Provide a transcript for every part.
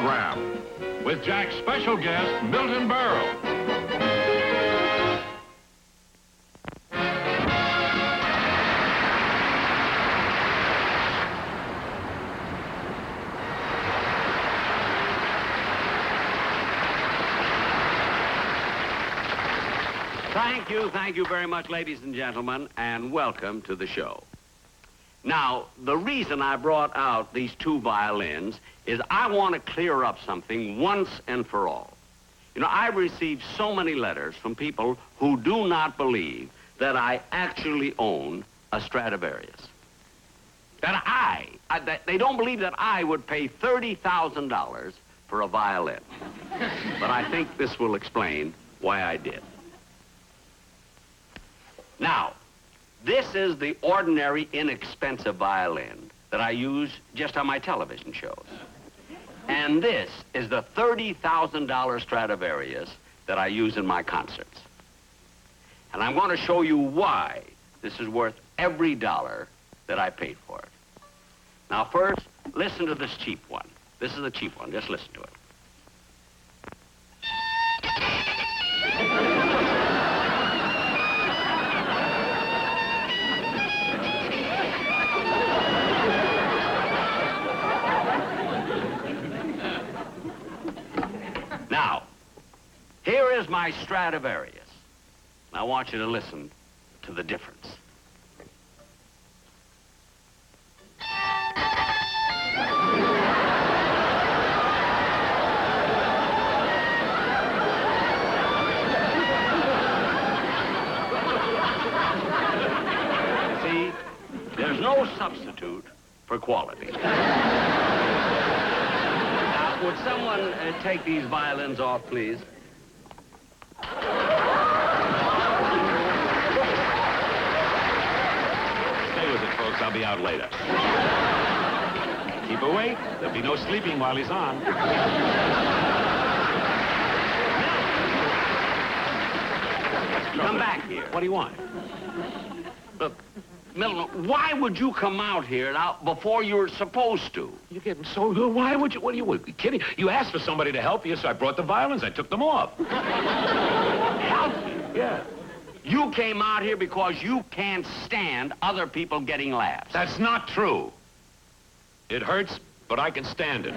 program with Jack's special guest, Milton Berle. Thank you very much, ladies and gentlemen, and welcome to the show. Now, the reason I brought out these two violins is I want to clear up something once and for all. You know, I've received so many letters from people who do not believe that I actually own a Stradivarius. That they don't believe that I would pay $30,000 for a violin. But I think this will explain why I did. Now, this is the ordinary, inexpensive violin that I use just on my television shows. And this is the $30,000 Stradivarius that I use in my concerts. And I'm going to show you why this is worth every dollar that I paid for it. Now, first, listen to this cheap one. This is the cheap one. Just listen to it. Now, here is my Stradivarius. I want you to listen to the difference. See, there's no substitute for quality. Would someone take these violins off, please? Stay with it, folks. I'll be out later. Keep awake. There'll be no sleeping while he's on. Come back here. What do you want? Look, Milton, why would you come out here now before you're supposed to? You're getting so... Why would you... What are you kidding? You asked for somebody to help you, so I brought the violins. I took them off. Help me? Yeah. You came out here because you can't stand other people getting laughs. That's not true. It hurts, but I can stand it.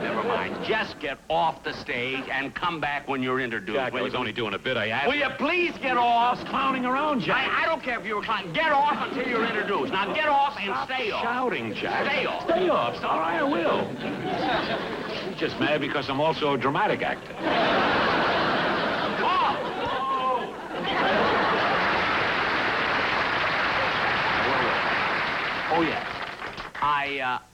Never mind. Just get off the stage and come back when you're introduced. Jack, I was only doing a bit. I asked... Will you please get off? I was clowning around, Jack. I don't care if you were clowning. Get off until you're introduced. Now get off and stay off. Shouting, Jack. Stay off. Stay off. All right, I will. He's just mad because I'm also a dramatic actor. Oh, yes.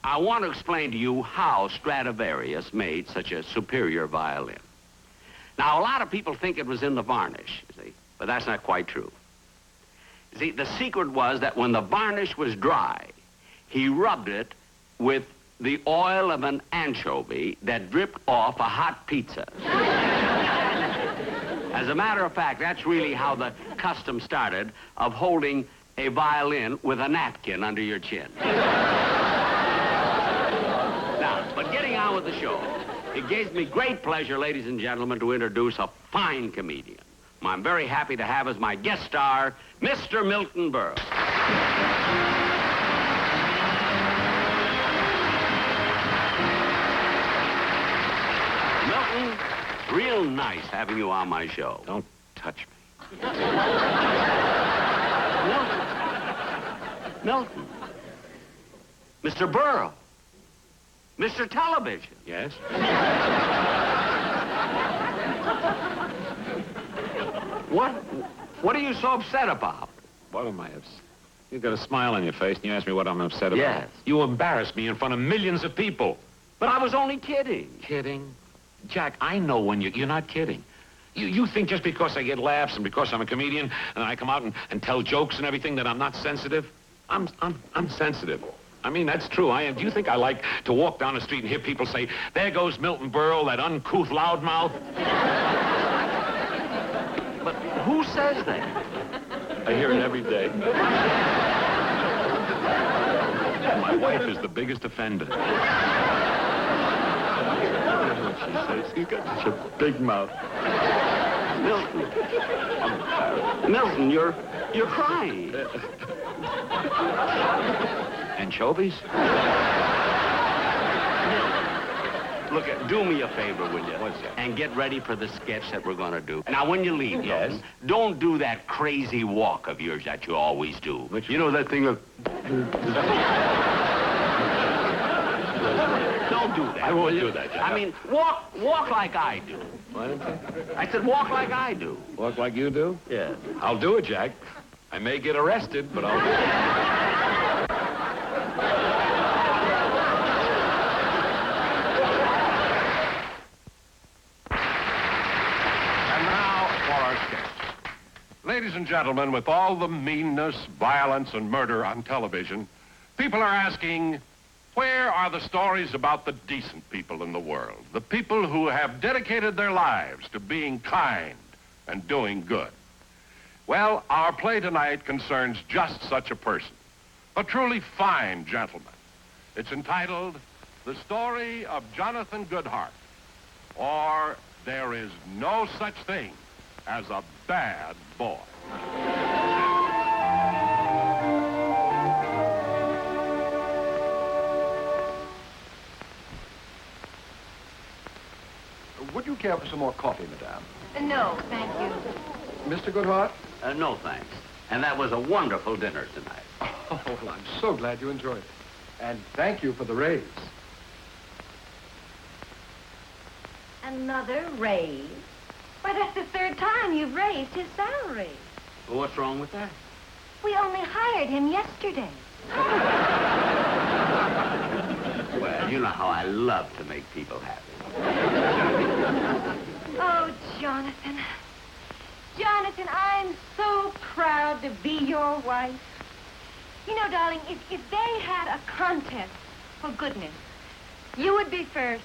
I want to explain to you how Stradivarius made such a superior violin. Now, a lot of people think it was in the varnish, you see, but that's not quite true. You see, the secret was that when the varnish was dry, he rubbed it with the oil of an anchovy that dripped off a hot pizza. As a matter of fact, that's really how the custom started of holding a violin with a napkin under your chin. Now, but getting on with the show, it gives me great pleasure, ladies and gentlemen, to introduce a fine comedian. I'm very happy to have as my guest star, Mr. Milton Berle. Milton, real nice having you on my show. Don't touch me. Milton. Mr. Berle. Mr. Television. Yes? What are you so upset about? What am I upset? You've got a smile on your face and you ask me what I'm upset about. Yes. You embarrassed me in front of millions of people. But I was only kidding. Kidding? Jack, I know when you're not kidding. You think just because I get laughs and because I'm a comedian and I come out and tell jokes and everything that I'm not sensitive? I'm sensitive. I mean, that's true. I am. Do you think I like to walk down the street and hear people say, there goes Milton Berle, that uncouth loudmouth? But who says that? I hear it every day. My My wife is the biggest offender. She says he's got such a big mouth. Milton. Milton, you're crying. Anchovies? Look, do me a favor, will you? What's that? And get ready for the sketch that we're going to do. Now, when you leave, Yes? Milton, don't do that crazy walk of yours that you always do. Which you know that thing of... Don't do that. I won't will you? do that, Jack. I mean, walk like I do. What? I said walk like I do. Walk like you do? Yeah. I'll do it, Jack. I may get arrested, but I'll do it. And now for our sketch. Ladies and gentlemen, with all the meanness, violence, and murder on television, people are asking, where are the stories about the decent people in the world? The people who have dedicated their lives to being kind and doing good. Well, our play tonight concerns just such a person, a truly fine gentleman. It's entitled, The Story of Jonathan Goodhart, or There Is No Such Thing as a Bad Boy. Would you care for some more coffee, madame? No, thank you. Mr. Goodhart? No, thanks. And that was a wonderful dinner tonight. Oh, well, I'm so glad you enjoyed it. And thank you for the raise. Another raise? Why, that's the third time you've raised his salary. Well, what's wrong with that? We only hired him yesterday. Well, you know how I love to make people happy. Oh, Jonathan. Jonathan, I'm so proud to be your wife. You know, darling, if they had a contest for goodness, you would be first,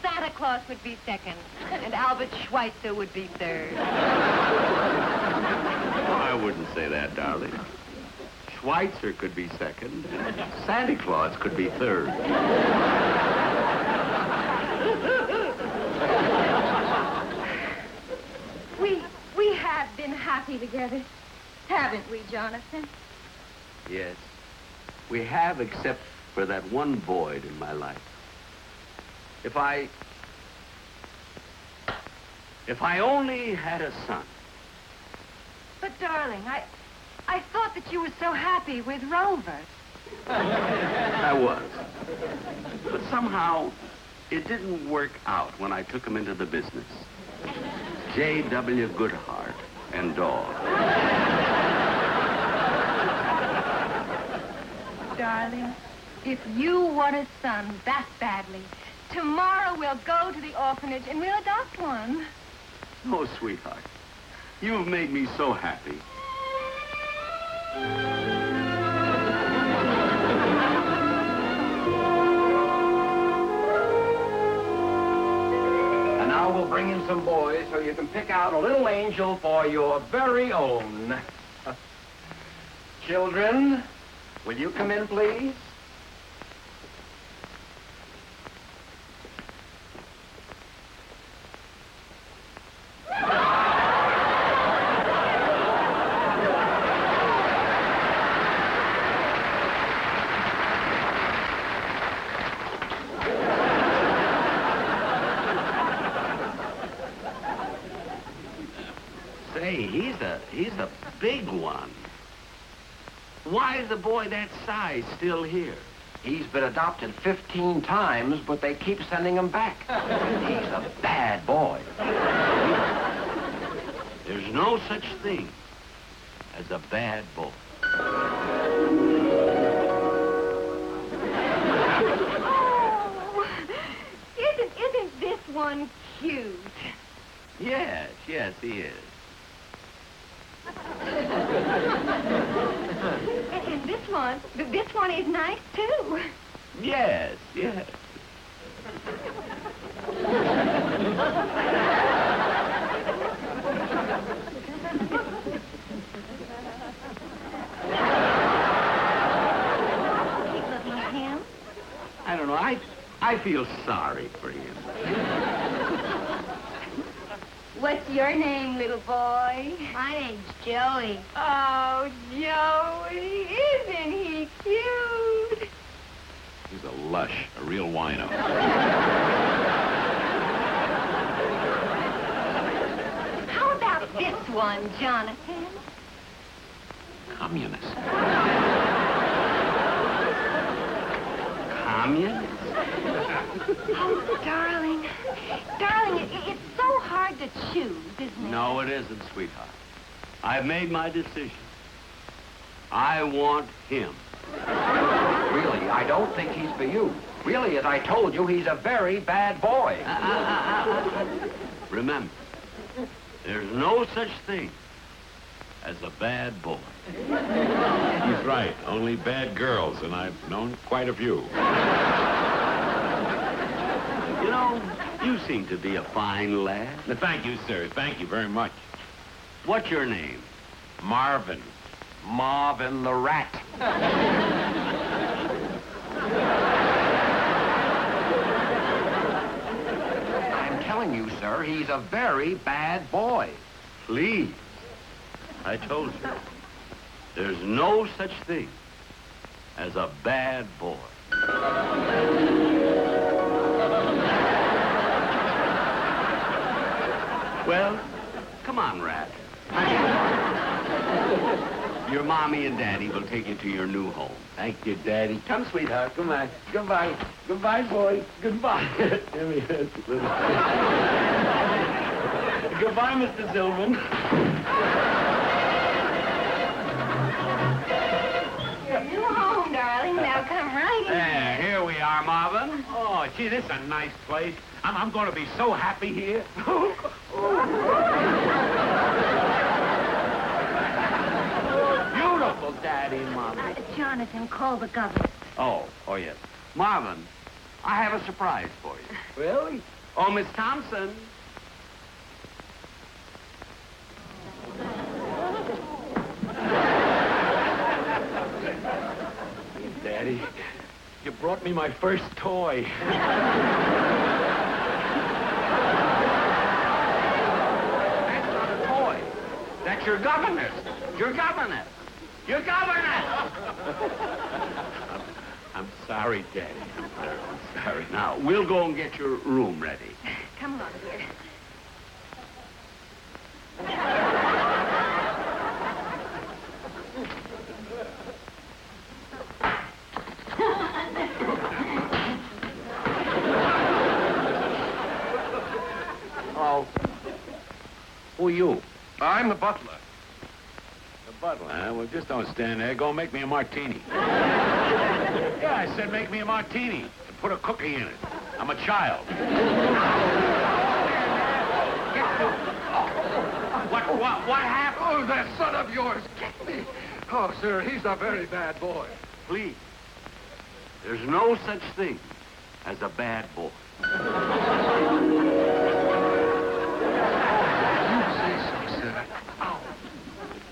Santa Claus would be second, and Albert Schweitzer would be third. Oh, I wouldn't say that, darling. Schweitzer could be second, and Santa Claus could be third. We have been happy together, haven't we, Jonathan? Yes, we have, except for that one void in my life. If I only had a son. But, darling, I thought that you were so happy with Rover. I was. But somehow, it didn't work out when I took him into the business. J.W. Goodhart and dog. Darling, if you want a son that badly, tomorrow we'll go to the orphanage and we'll adopt one. Oh, sweetheart, you've made me so happy. And now we'll bring in some boys so you can pick out a little angel for your very own. Children, will you come in, please? Say, he's a big one. Why is a boy that size still here? He's been adopted 15 times, but they keep sending him back. He's a bad boy. There's no such thing as a bad boy. Oh, isn't this one cute? Yes, he is. And this one is nice, too. Yes. I don't know. I feel sorry for him. What's your name, little boy? My name's Joey. Oh, Joey, isn't he cute? He's a lush, a real wino. How about this one, Jonathan? Communist. Communist? Oh, darling. Darling, it's so hard to choose, isn't it? No, it isn't, sweetheart. I've made my decision. I want him. Really, I don't think he's for you. Really, as I told you, he's a very bad boy. Remember, there's no such thing as a bad boy. He's right. Only bad girls, and I've known quite a few. You know, you seem to be a fine lad. Thank you, sir. Thank you very much. What's your name? Marvin. Marvin the rat. I'm telling you, sir, he's a very bad boy. Please. I told you. There's no such thing as a bad boy. Well, come on, Rat. Your mommy and daddy will take you to your new home. Thank you, Daddy. Come, sweetheart. Come on. Goodbye. Goodbye, boys. Goodbye. Goodbye, Mr. Zillman. Your new home, darling. Now come right in. There, here we are, Marvin. Oh, gee, this is a nice place. I'm going to be so happy here. Beautiful, Daddy and Mommy. Jonathan, call the governor. Oh, yes. Marvin, I have a surprise for you. Really? Oh, Miss Thompson. Daddy, you brought me my first toy. That's not a toy. That's your governess. Your governess. Your governess. I'm sorry, Daddy. I'm sorry. Now, we'll go and get your room ready. Come on, dear. Oh. Who are you? I'm the butler. The butler, huh? Well, just don't stand there. Go make me a martini. Yeah, I said make me a martini. And put a cookie in it. I'm a child. What happened? Oh, that son of yours kicked me. Oh, sir, he's a very bad boy. Please. There's no such thing as a bad boy. You say so, sir. All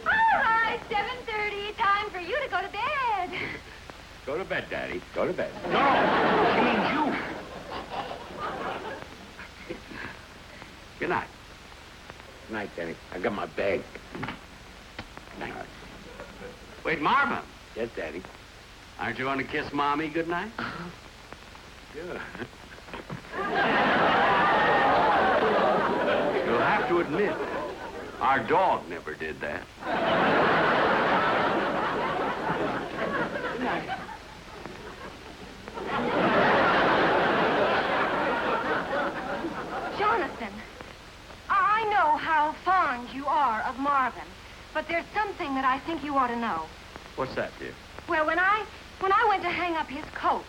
right, 7:30. Time for you to go to bed. Go to bed, Daddy. Go to bed. No, she means you. Good night. Good night, Daddy. I got my bag. Night. Wait, Marvin, Yes, Daddy. aren't you going to kiss Mommy goodnight? Good. You'll have to admit, our dog never did that. Jonathan, I know how fond you are of Marvin, but there's something that I think you ought to know. What's that, dear? Well, when I went to hang up his coat,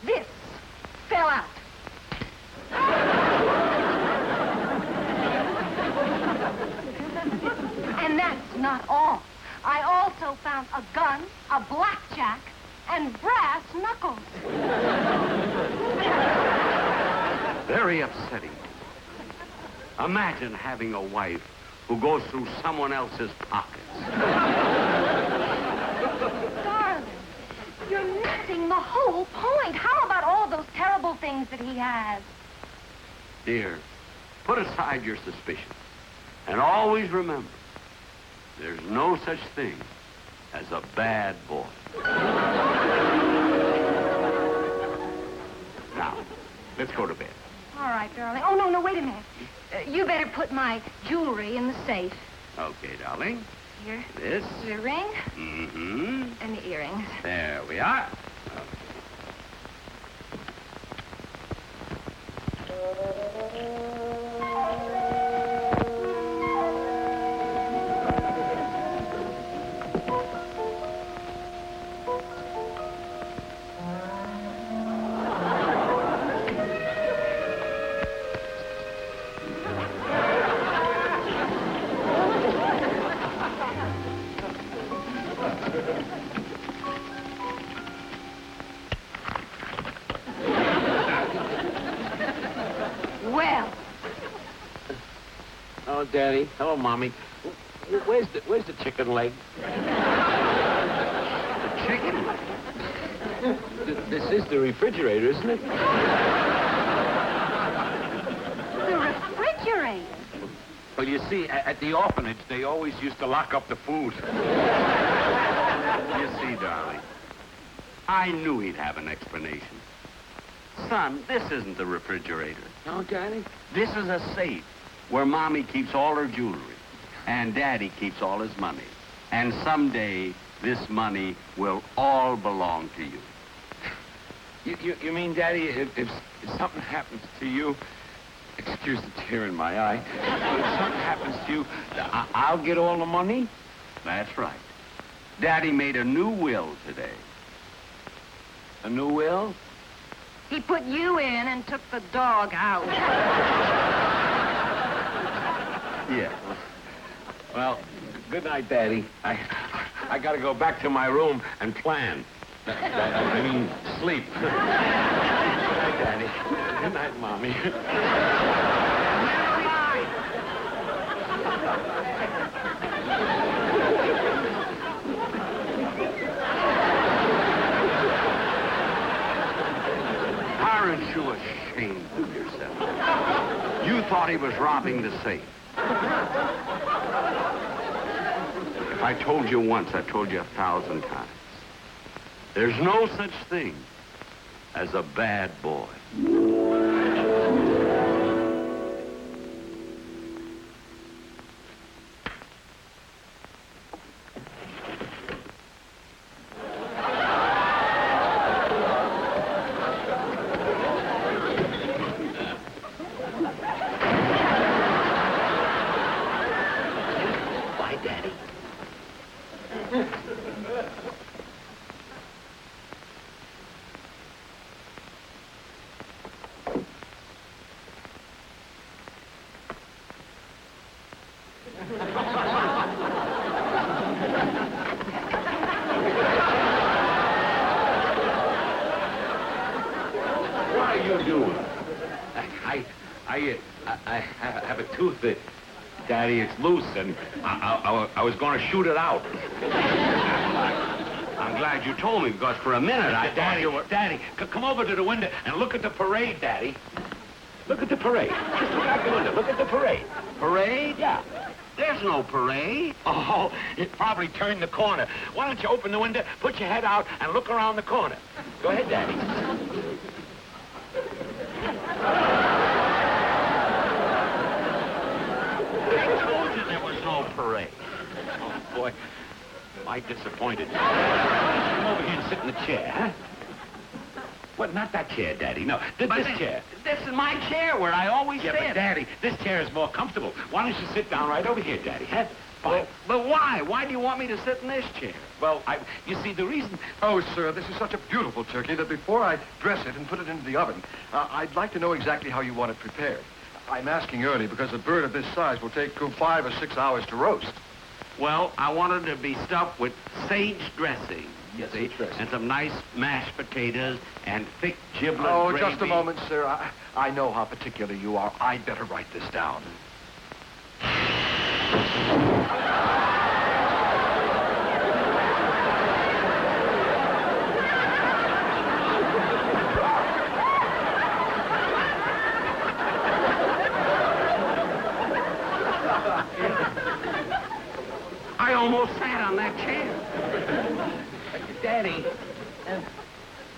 this fell out. And that's not all. I also found a gun, a blackjack, and brass knuckles. Very upsetting. Imagine having a wife who goes through someone else's pockets. Darling, you're missing the whole point. How about all terrible things that he has. Dear, put aside your suspicions. And always remember, there's no such thing as a bad boy. Now, let's go to bed. All right, darling. Oh, no, wait a minute. You better put my jewelry in the safe. Okay, darling. Here. This. The ring Mm-hmm. and the earrings. There we are. Well, Oh, Daddy. Hello, Mommy. Where's the chicken leg? Chicken. This is the refrigerator, isn't it? the refrigerator. Well, you see, at the orphanage, they always used to lock up the food. You see, darling, I knew he'd have an explanation. Son, this isn't the refrigerator. No, Daddy? This is a safe where Mommy keeps all her jewelry and Daddy keeps all his money. And someday, this money will all belong to you. You mean, Daddy, if something happens to you, excuse the tear in my eye, if something happens to you, I'll get all the money? That's right. Daddy made a new will today. A new will? He put you in and took the dog out. Yeah. Well, good night, Daddy. I gotta go back to my room and plan. I mean, sleep. Good night, Daddy. Good night, Mommy. Never mind. Aren't you ashamed of yourself? You thought he was robbing the safe. If I told you once, I've told you 1,000 times. There's no such thing as a bad boy. Bye, Daddy. What are you doing? I have a tooth that, Daddy, it's loose, and I was going to shoot it out. I'm glad you told me, because for a minute I thought you were... Daddy, come over to the window and look at the parade, Daddy. Look at the parade. Just look out the window. Look at the parade. Parade? Yeah. There's no parade. Oh, it probably turned the corner. Why don't you open the window, put your head out, and look around the corner? Go ahead, Daddy. I told you there was no parade. Oh, boy. Am I disappointed. Come over here and sit in the chair, huh? What, not that chair, Daddy. No, this chair. This is my chair where I always Yeah, sit. but, Daddy, this chair is more comfortable. Why don't you sit down right over here, Daddy, huh? Fine. But why? Why do you want me to sit in this chair? Well, you see, the reason... Oh, sir, this is such a beautiful turkey that before I dress it and put it into the oven, I'd like to know exactly how you want it prepared. I'm asking early because a bird of this size will take 5 or 6 hours to roast. Well, I wanted to be stuffed with sage dressing. Yes, see, sage dressing. and some nice mashed potatoes and thick giblet Oh, gravy. just a moment, sir. I know how particular you are. I'd better write this down.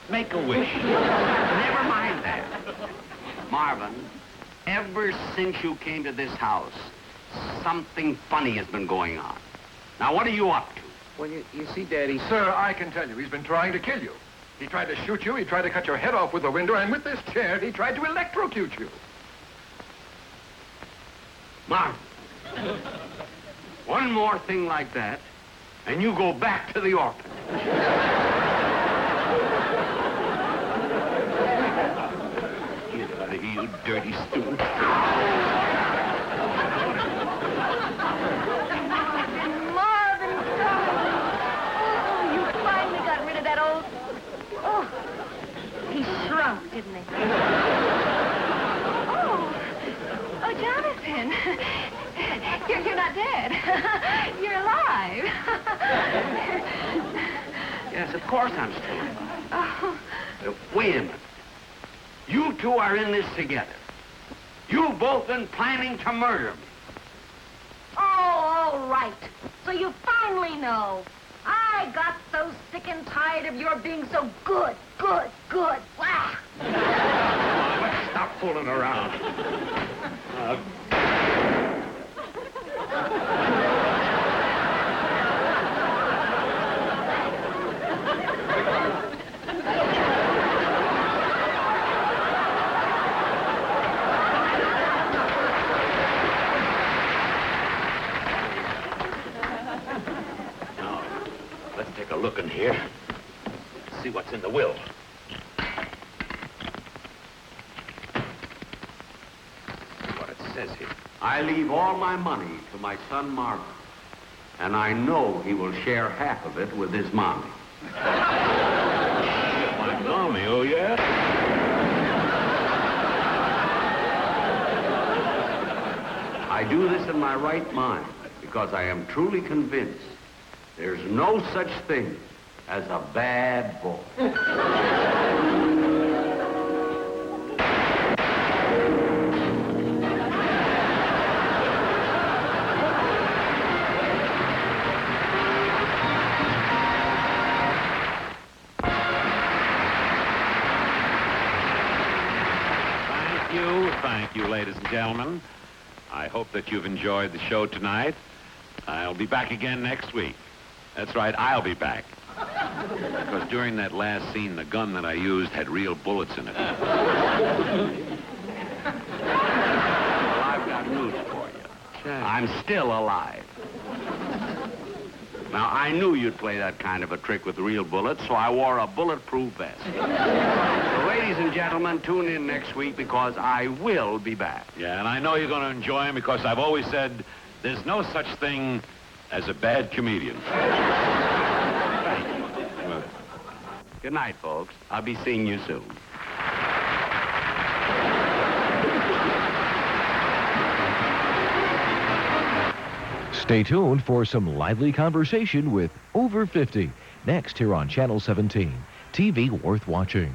make a wish. Never mind that. Marvin, ever since you came to this house, something funny has been going on. Now, what are you up to? Well, you see, Daddy... Sir, I can tell you, he's been trying to kill you. He tried to shoot you, he tried to cut your head off with a window, and with this chair, he tried to electrocute you. Marvin, one more thing like that, and you go back to the orphan. Get out of here, you dirty stooge. Marvin, darling. Oh, you finally got rid of that old... Oh, he shrunk, didn't he? Oh, Jonathan. You're not dead. You're alive. Yes, of course I'm still alive. Oh. Wait a minute. You two are in this together. You've both been planning to murder me. Oh, all right. So you finally know. I got so sick and tired of your being so good. Wow. Let's stop fooling around. Now, let's take a look in here. See what's in the will. See what it says here. I leave all my money to my son Marvin, and I know he will share half of it with his mommy. My mommy, oh, yeah? I do this in my right mind because I am truly convinced there's no such thing as a bad boy. Thank you, ladies and gentlemen. I hope that you've enjoyed the show tonight. I'll be back again next week. That's right, I'll be back. Because during that last scene, the gun that I used had real bullets in it. Well, I've got news for you. I'm still alive. Now, I knew you'd play that kind of a trick with real bullets, so I wore a bulletproof vest. So, ladies and gentlemen, tune in next week because I will be back. Yeah, and I know you're going to enjoy him because I've always said there's no such thing as a bad comedian. Thank you. Well, Good night, folks. I'll be seeing you soon. Stay tuned for some lively conversation with Over 50 next here on Channel 17. TV worth watching.